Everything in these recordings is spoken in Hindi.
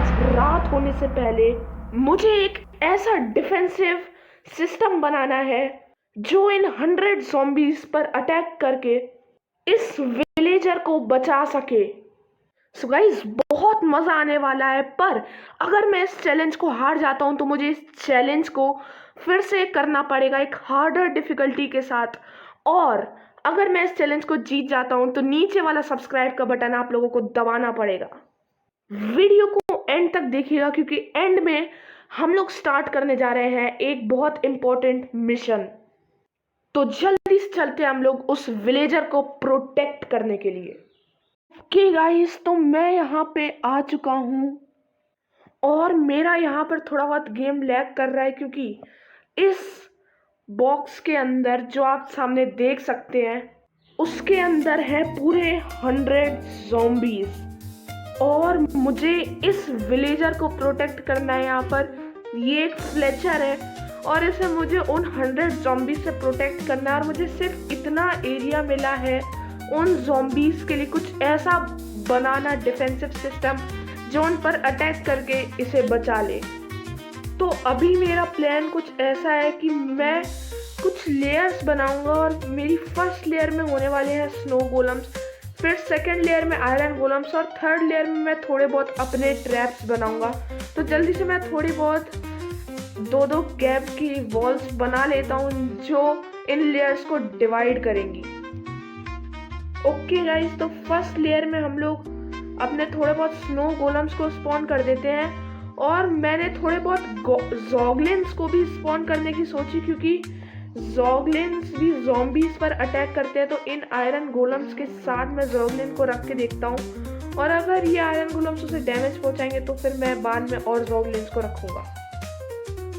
आज रात होने से पहले मुझे एक ऐसा डिफेंसिव सिस्टम बनाना है जो इन 100 ज़ॉम्बीज पर अटैक करके इस विलेजर को बचा सके। सो गाइस, बहुत मज़ा आने वाला है। पर अगर मैं इस चैलेंज को हार जाता हूँ तो मुझे इस चैलेंज को फिर से करना पड़ेगा एक हार्डर डिफ़िकल्टी के साथ। और अगर मैं इस चैलेंज को जीत जाता हूँ तो नीचे वाला सब्सक्राइब का बटन आप लोगों को दबाना पड़ेगा। वीडियो को एंड तक देखिएगा क्योंकि एंड में हम लोग स्टार्ट करने जा रहे हैं एक बहुत इंपॉर्टेंट मिशन। तो जल्दी से चलते हैं हम लोग उस विलेजर को प्रोटेक्ट करने के लिए। ओके गाइस, तो मैं यहाँ पे आ चुका हूँ और मेरा यहाँ पर थोड़ा बहुत गेम लैग कर रहा है क्योंकि इस बॉक्स के अंदर जो आप सामने देख सकते हैं उसके अंदर है पूरे 100 ज़ॉम्बीज और मुझे इस विलेजर को प्रोटेक्ट करना है। यहाँ पर ये एक फ्लेचर है और इसे मुझे उन 100 ज़ॉम्बीज से प्रोटेक्ट करना है और मुझे सिर्फ इतना एरिया मिला है उन ज़ॉम्बीज के लिए कुछ ऐसा बनाना डिफेंसिव सिस्टम जो उन पर अटैक करके इसे बचा ले। तो अभी मेरा प्लान कुछ ऐसा है कि मैं कुछ लेयर्स बनाऊंगा और मेरी फर्स्ट लेयर में होने वाले हैं स्नो गोलम्स, फिर सेकंड लेयर में आयरन गोलम्स और थर्ड लेयर में मैं थोड़े बहुत अपने ट्रैप्स बनाऊंगा। तो जल्दी से मैं थोड़ी बहुत दो गैप की वॉल्स बना लेता हूँ जो इन लेयर्स को डिवाइड करेंगी। ओके गाइस, तो फर्स्ट लेयर में हम लोग अपने थोड़े बहुत स्नो गोलम्स को स्पॉन कर देते हैं और मैंने थोड़े बहुत ज़ॉगलिन्स को भी स्पॉन करने की सोची क्योंकि ज़ॉगलिन्स भी ज़ॉम्बीज पर अटैक करते हैं। तो इन आयरन गोलम्स के साथ मैं ज़ॉगलिन को रख के देखता हूँ और अगर ये आयरन गोलम्स उसे डैमेज पहुँचाएंगे तो फिर मैं बाद में और ज़ॉगलिन्स को रखूँगा।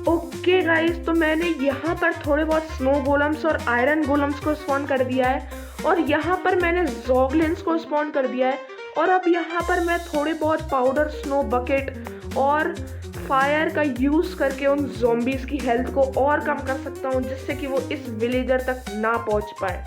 ओके गाइस, तो मैंने यहाँ पर थोड़े बहुत स्नो गोलम्स और आयरन गोलम्स को स्पॉन कर दिया है और यहाँ पर मैंने ज़ॉगलिन्स को स्पॉन कर दिया है और अब यहाँ पर मैं थोड़े बहुत पाउडर स्नो बकेट और फायर का यूज़ करके उन ज़ॉम्बीज़ की हेल्थ को और कम कर सकता हूँ जिससे कि वो इस विलेजर तक ना पहुँच पाए।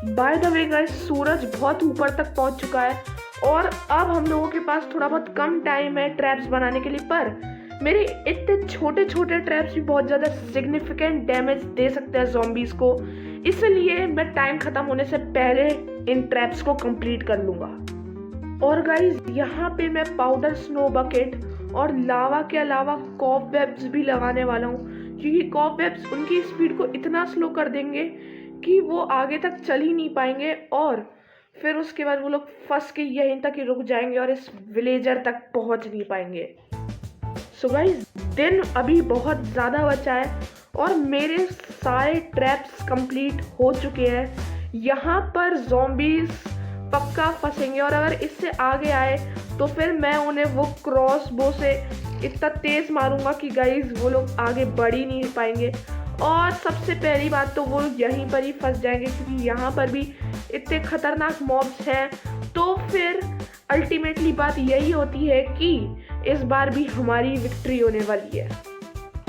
बाय द वे गाइस, सूरज बहुत ऊपर तक पहुँच चुका है और अब हम लोगों के पास थोड़ा बहुत कम टाइम है ट्रैप्स बनाने के लिए। पर मेरे इतने छोटे छोटे ट्रैप्स भी बहुत ज़्यादा सिग्निफिकेंट डैमेज दे सकते हैं ज़ॉम्बीज़ को, इसलिए मैं टाइम ख़त्म होने से पहले इन ट्रैप्स को कंप्लीट कर लूँगा। और गाइस, यहाँ पे मैं पाउडर स्नो बकेट और लावा के अलावा कॉबवेब्स भी लगाने वाला हूँ क्योंकि कॉबवेब्स उनकी स्पीड को इतना स्लो कर देंगे कि वो आगे तक चल ही नहीं पाएंगे और फिर उसके बाद वो लोग फंस के यहीं तक ही रुक जाएंगे और इस विलेजर तक पहुँच नहीं पाएंगे। सो गाइस, दिन अभी बहुत ज़्यादा बचा है और मेरे सारे ट्रैप्स कंप्लीट हो चुके हैं। यहाँ पर ज़ॉम्बीज़ पक्का फंसेंगे और अगर इससे आगे आए तो फिर मैं उन्हें वो क्रॉस बो से इतना तेज़ मारूंगा कि गाइस वो लोग आगे बढ़ ही नहीं पाएंगे और सबसे पहली बात तो वो यहीं पर ही फंस जाएंगे क्योंकि यहाँ पर भी इतने खतरनाक मॉब्स हैं। तो फिर अल्टीमेटली बात यही होती है कि इस बार भी हमारी विक्ट्री होने वाली है।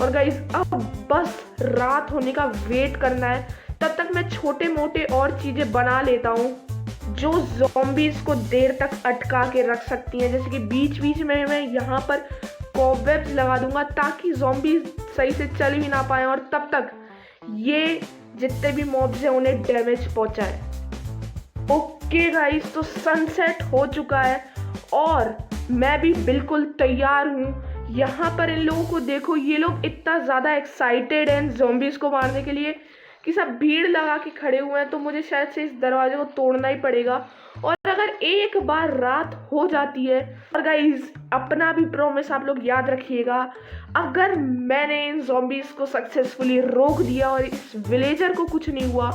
और गाइस, अब बस रात होने का वेट करना है, तब तक मैं छोटे मोटे और चीज़ें बना लेता हूँ जो ज़ॉम्बीज़ को देर तक अटका के रख सकती हैं। जैसे कि बीच बीच में मैं यहाँ पर कॉबवेब्स लगा दूंगा ताकि ज़ॉम्बीज़ सही से चल भी ना पाए और तब तक ये जितने भी मॉब्स हैं उन्हें डैमेज पहुँचाए। ओके गाइस, तो सनसेट हो चुका है और मैं भी बिल्कुल तैयार हूँ। यहाँ पर इन लोगों को देखो, ये लोग इतना ज़्यादा एक्साइटेड हैं ज़ॉम्बीज़ को मारने के लिए कि सब भीड़ लगा के खड़े हुए हैं। तो मुझे शायद से इस दरवाजे को तोड़ना ही पड़ेगा और अगर एक बार रात हो जाती है, और गाइस अपना भी प्रॉमिस आप लोग याद रखिएगा, अगर मैंने इन ज़ॉम्बीज़ को सक्सेसफुली रोक दिया और इस विलेजर को कुछ नहीं हुआ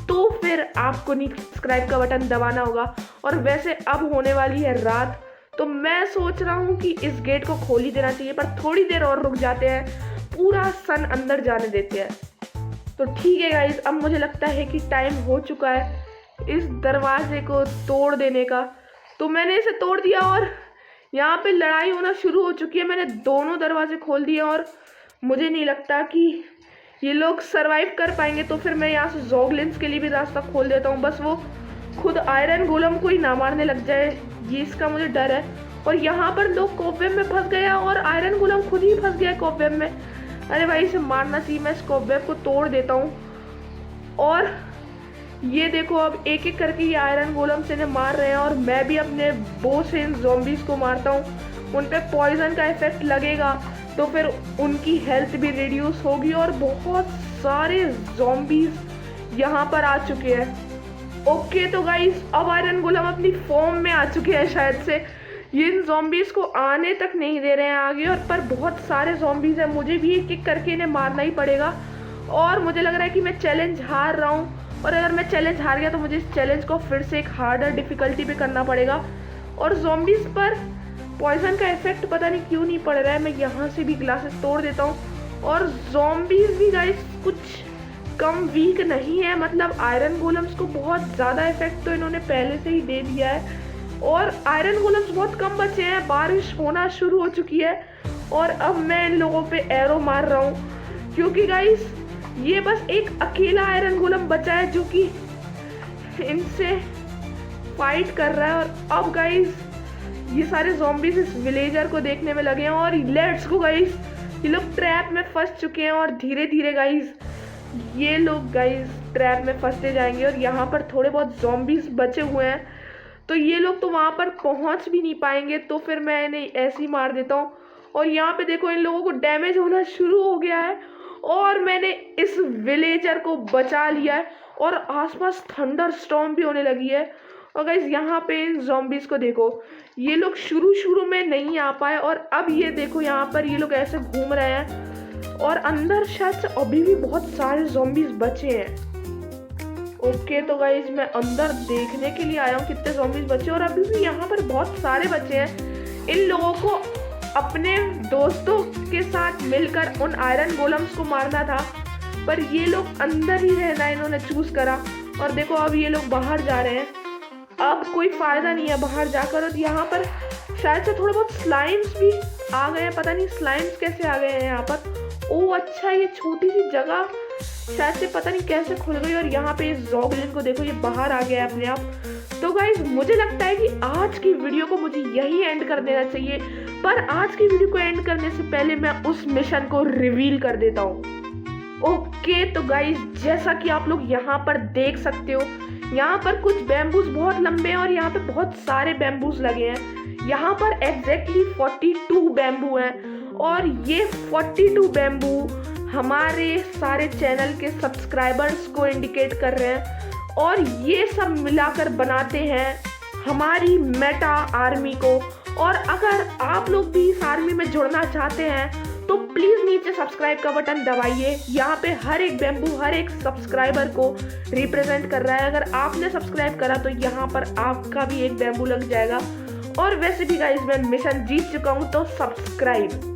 तो फिर आपको नीचे सब्सक्राइब का बटन दबाना होगा। और वैसे अब होने वाली है रात, तो मैं सोच रहा हूँ कि इस गेट को खोल ही देना चाहिए, पर थोड़ी देर और रुक जाते हैं, पूरा सन अंदर जाने देते हैं। तो ठीक है गाइस, अब मुझे लगता है कि टाइम हो चुका है इस दरवाजे को तोड़ देने का। तो मैंने इसे तोड़ दिया और यहाँ पे लड़ाई होना शुरू हो चुकी है। मैंने दोनों दरवाजे खोल दिए और मुझे नहीं लगता कि ये लोग सरवाइव कर पाएंगे। तो फिर मैं यहाँ से ज़ॉगलिन्स के लिए भी रास्ता खोल देता हूँ, बस वो खुद आयरन गोलम को ही ना मारने लग जाए, ये इसका मुझे डर है। और यहाँ पर लोग कॉबवेब में फंस गया और आयरन गोलम खुद ही फंस गया कॉबवेब में। अरे भाई इसे मारना चाहिए, मैं इस कॉबवेब को तोड़ देता हूँ। और ये देखो अब एक एक करके ये आयरन गोलम से इन्हें मार रहे हैं और मैं भी अपने बो से इन ज़ॉम्बीज़ को मारता हूँ। उन पे पॉइजन का इफेक्ट लगेगा तो फिर उनकी हेल्थ भी रिड्यूस होगी। और बहुत सारे ज़ॉम्बीज़ यहाँ पर आ चुके हैं। ओके तो गाइस अब आयरन गोलम अपनी फॉर्म में आ चुके हैं शायद से। ये इन ज़ॉम्बीज़ को आने तक नहीं दे रहे हैं आगे, और पर बहुत सारे ज़ॉम्बीज़ हैं, मुझे भी एक एक करके इन्हें मारना ही पड़ेगा। और मुझे लग रहा है कि मैं चैलेंज हार रहा हूँ, और अगर मैं चैलेंज हार गया तो मुझे इस चैलेंज को फिर से एक हार्डर डिफ़िकल्टी पे करना पड़ेगा। और ज़ॉम्बीज़ पर पॉइजन का इफेक्ट पता नहीं क्यों नहीं पड़ रहा है। मैं यहाँ से भी ग्लासेस तोड़ देता हूँ। और ज़ॉम्बीज़ भी गाइस कुछ कम वीक नहीं है, मतलब आयरन गोलम्स को बहुत ज़्यादा इफेक्ट तो इन्होंने पहले से ही दे दिया है। और आयरन गोलम्स बहुत कम बचे हैं, बारिश होना शुरू हो चुकी है और अब मैं इन लोगों पे एरो मार रहा हूँ, क्योंकि गाइस ये बस एक अकेला आयरन गोलम बचा है जो कि इनसे फाइट कर रहा है। और अब गाइस ये सारे ज़ॉम्बीज़ इस विलेजर को देखने में लगे हैं और लेट्स गो गाइस, ये लोग ट्रैप में फंस चुके हैं और धीरे धीरे गाइस ये लोग गाइस ट्रैप में फंसते जाएंगे। और यहाँ पर थोड़े बहुत ज़ॉम्बीज़ बचे हुए हैं तो ये लोग तो वहाँ पर पहुँच भी नहीं पाएंगे, तो फिर मैं इन्हें ऐसे ही मार देता हूँ। और यहाँ पे देखो इन लोगों को डैमेज होना शुरू हो गया है और मैंने इस विलेजर को बचा लिया है। और आसपास थंडर स्टॉर्म भी होने लगी है। और गाइस यहाँ पे इन ज़ॉम्बीज़ को देखो, ये लोग शुरू में नहीं आ पाए और अब ये देखो यहाँ पर ये लोग ऐसे घूम रहे हैं और अंदर शायद से अभी भी बहुत सारे ज़ॉम्बीज़ बचे हैं। ओके तो गाइस मैं अंदर देखने के लिए आया हूँ कितने ज़ॉम्बीज़ बचे, और अभी भी यहाँ पर बहुत सारे बचे हैं। इन लोगों को अपने दोस्तों के साथ मिलकर उन आयरन गोलम्स को मारना था, पर ये लोग अंदर ही रहना इन्होंने चूज़ करा। और देखो अब ये लोग बाहर जा रहे हैं, अब कोई फ़ायदा नहीं है बाहर जाकर। और यहाँ पर शायद से थोड़े बहुत स्लाइम्स भी आ गए हैं, पता नहीं स्लाइम्स कैसे आ गए हैं यहाँ पर। ओह अच्छा, ये छोटी सी जगह शायद से पता नहीं कैसे खुल गई। और यहाँ पे इस ज़ॉम्बी को देखो, ये बाहर आ गया है अपने आप। तो गाइस मुझे लगता है कि आज की वीडियो को मुझे यही एंड कर देना चाहिए, पर आज की वीडियो को एंड करने से पहले मैं उस मिशन को रिवील कर देता हूँ। ओके तो गाइस जैसा कि आप लोग यहाँ पर देख सकते हो, यहाँ पर कुछ बैम्बूज बहुत लंबे हैं और यहाँ पे बहुत सारे बैम्बूज लगे हैं। यहाँ पर एग्जैक्टली 42 बैम्बू हैं और ये 42 बैम्बू हमारे सारे चैनल के सब्सक्राइबर्स को इंडिकेट कर रहे हैं, और ये सब मिलाकर बनाते हैं हमारी मेटा आर्मी को। और अगर आप लोग भी इस आर्मी में जुड़ना चाहते हैं तो प्लीज़ नीचे सब्सक्राइब का बटन दबाइए। यहाँ पे हर एक बैम्बू हर एक सब्सक्राइबर को रिप्रेजेंट कर रहा है। अगर आपने सब्सक्राइब करा तो यहाँ पर आपका भी एक बैम्बू लग जाएगा। और वैसे भी गाइस मैं मिशन जीत चुका हूँ, तो सब्सक्राइब।